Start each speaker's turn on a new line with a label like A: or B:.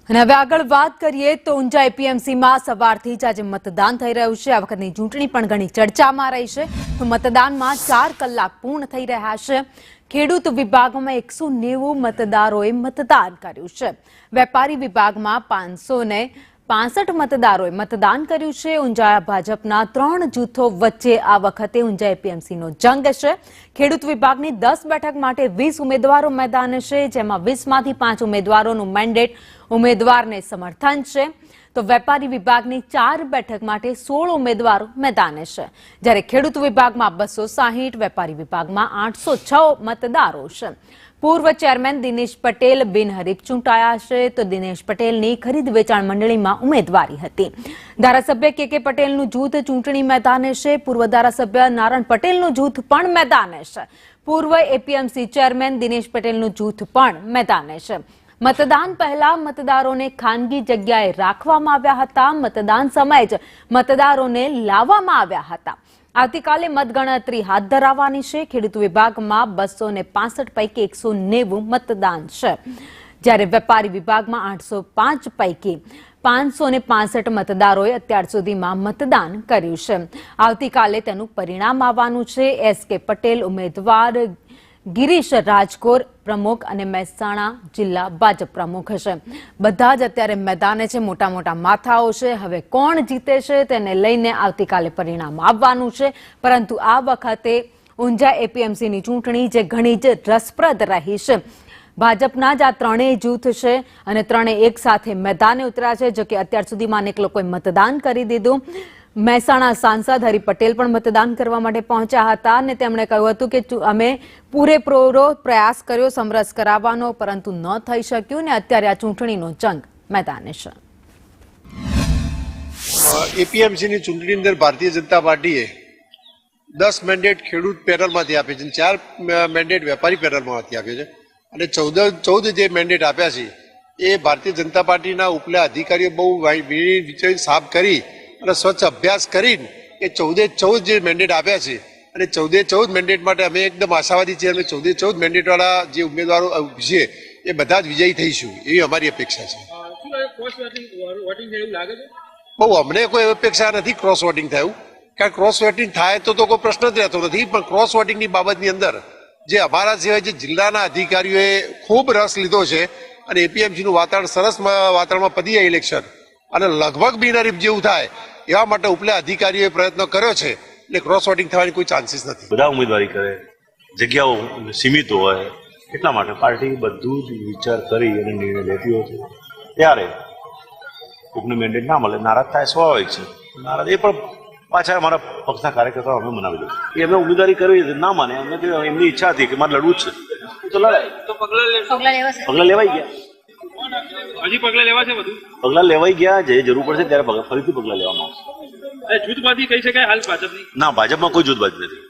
A: અને હવે આગળ વાત કરીએ તો ઊંઝા એપીએમસીમાં સવારથી જ આજે મતદાન થઈ રહ્યું છે। આ વખતની ચૂંટણી પણ ઘણી ચર્ચામાં રહી છે। તો મતદાનમાં 4 કલાક પૂર્ણ થઈ રહ્યા છે। ખેડૂત વિભાગમાં 190 મતદારોએ મતદાન કર્યું છે। વેપારી વિભાગમાં 565 મતદારોએ મતદાન કર્યું છે। ઊંઝા ભાજપના 3 જૂથો વચ્ચે આ વખતે ઊંઝા એપીએમસીનો જંગ છે। ખેડૂત વિભાગની 10 બેઠક માટે 20 ઉમેદવારો મેદાન છે, જેમાં 20માંથી 5 ઉમેદવારોનું મેન્ડેટ ઉમેદવારને સમર્થન છે। તો વેપારી વિભાગની 4 બેઠક માટે 16 ઉમેદવારો મેદાને છે, જ્યારે ખેડૂત વિભાગમાં 260, વેપારી વિભાગમાં 806 મતદારો છે। પૂર્વ ચેરમેન દિનેશ પટેલ બિનહરીફ ચૂંટાયા છે। તો દિનેશ પટેલની ખરીદ વેચાણ મંડળીમાં ઉમેદવારી હતી। ધારાસભ્ય કે પટેલનું જૂથ ચૂંટણી મેદાને છે। પૂર્વ ધારાસભ્ય નારણ પટેલનું જૂથ પણ મેદાને છે। પૂર્વ એપીએમસી ચેરમેન દિનેશ પટેલનું જૂથ પણ મેદાને છે। મતદાન પહેલા મતદારોને ખાનગી જગ્યાએ રાખવામાં આવ્યા હતા। મતદાન સમયે જ મતદારોને લાવવામાં આવ્યા હતા। આવતીકાલે મતગણતરી હાથ ધરાવવાની છે। ખેડૂત વિભાગમાં 265 પૈકી 190 મતદાન છે, જ્યારે વેપારી વિભાગમાં 805 પૈકી 565 મતદારોએ અત્યાર સુધીમાં મતદાન કર્યું છે। આવતીકાલે તેનું પરિણામ આવવાનું છે। SK પટેલ ઉમેદવાર, ગિરીશ રાજકોર પ્રમુખ અને મહેસાણા જિલ્લા ભાજપ પ્રમુખ છે। બધા જ અત્યારે મેદાને છે। મોટા મોટા માથાઓ છે। હવે કોણ જીતે છે તેને લઈને આવતીકાલે પરિણામ આવવાનું છે। પરંતુ આ વખતે ઊંઝા એપીએમસીની ચૂંટણી જે ઘણી જ રસપ્રદ રહી છે। ભાજપના જ આ 3 જૂથ છે અને 3 એક સાથે મેદાને ઉતર્યા છે। જો કે અત્યાર સુધીમાં અનેક લોકોએ મતદાન કરી દીધું। મહેસાણા સાંસદ હરિ પટેલ પણ મતદાન કરવા માટે પહોંચ્યા હતા અને તેમણે કહ્યું હતું કે અમે પૂરેપૂરો પ્રયાસ કર્યો સમરસ કરાવવાનો, પરંતુ ન થઈ શક્યું ને અત્યારે આ ચૂંટણીનો જંગ મેદાને છે।
B: એપીએમસીની ચૂંટણી અંદર ભારતીય જનતા પાર્ટીએ 10 મેન્ડેટ ખેડૂત પેનલમાંથી આપે છે, 4 મેન્ડેટ વેપારી પેનલમાંથી આપે છે અને 14 જે મેન્ડેટ આપ્યા છે એ ભારતીય જનતા પાર્ટીના ઉપલા અધિકારીઓ બહુ વિચારી સાફ કરી અને સ્વચ્છ અભ્યાસ કરીને એ 14 જે મેન્ડેટ આપ્યા છે અને 14 મેન્ડેટ માટે અમે એકદમ આશાવાદી છીએ અને 14 મેન્ડેટ વાળા જે ઉમેદવારો છે એ બધા જ વિજયી થઈશું એવી અમારી અપેક્ષા છે। બહુ અમને કોઈ અપેક્ષા નથી ક્રોસ વોટિંગ થયું, કારણ ક્રોસ વોટિંગ થાય તો કોઈ પ્રશ્ન જ રહેતો નથી, પણ ક્રોસ વોટિંગની બાબતની અંદર જે અમારા સિવાય જે જિલ્લાના અધિકારીઓએ ખૂબ રસ લીધો છે અને એપીએમસીનું વાતાવરણ સરસ વાતાવરણમાં પતી જાય ઇલેક્શન અને લગભગ બિનહરીફ જેવું થાય એવા માટે ઉપલા અધિકારીઓએ પ્રયત્ન કર્યો છે, એટલે ક્રોસ વોટિંગ થવાની કોઈ ચાન્સીસ નથી।
C: બધા ઉમેદવારી કરે, જગ્યાઓ સીમિત હોય, એટલા માટે પાર્ટી બધું જ વિચાર કરી અને નિર્ણય લેતી હોય છે। ત્યારે કોઈકને મેન્ડેટ ના મળે, નારાજ થાય સ્વાભાવિક છે। નારાજ એ પણ પાછા અમારા પક્ષના કાર્યકર્તાઓ અમે મનાવી દઉં એ અમે ઉમેદવારી કરવી ના માને, અમે એમની ઈચ્છા હતી કે મારે લડવું જ છે તો લડાય, તો પગલા લેવાઈ ગયા।
D: હજી પગલા લેવા છે, બધું
C: પગલા લેવાઈ ગયા, જે જરૂર પડશે ત્યારે ફરીથી પગલા લેવામાં આવશે।
D: જૂથબાજી કહી શકાય હાલ ભાજપની?
C: ના, ભાજપમાં કોઈ જૂથબાજી નથી।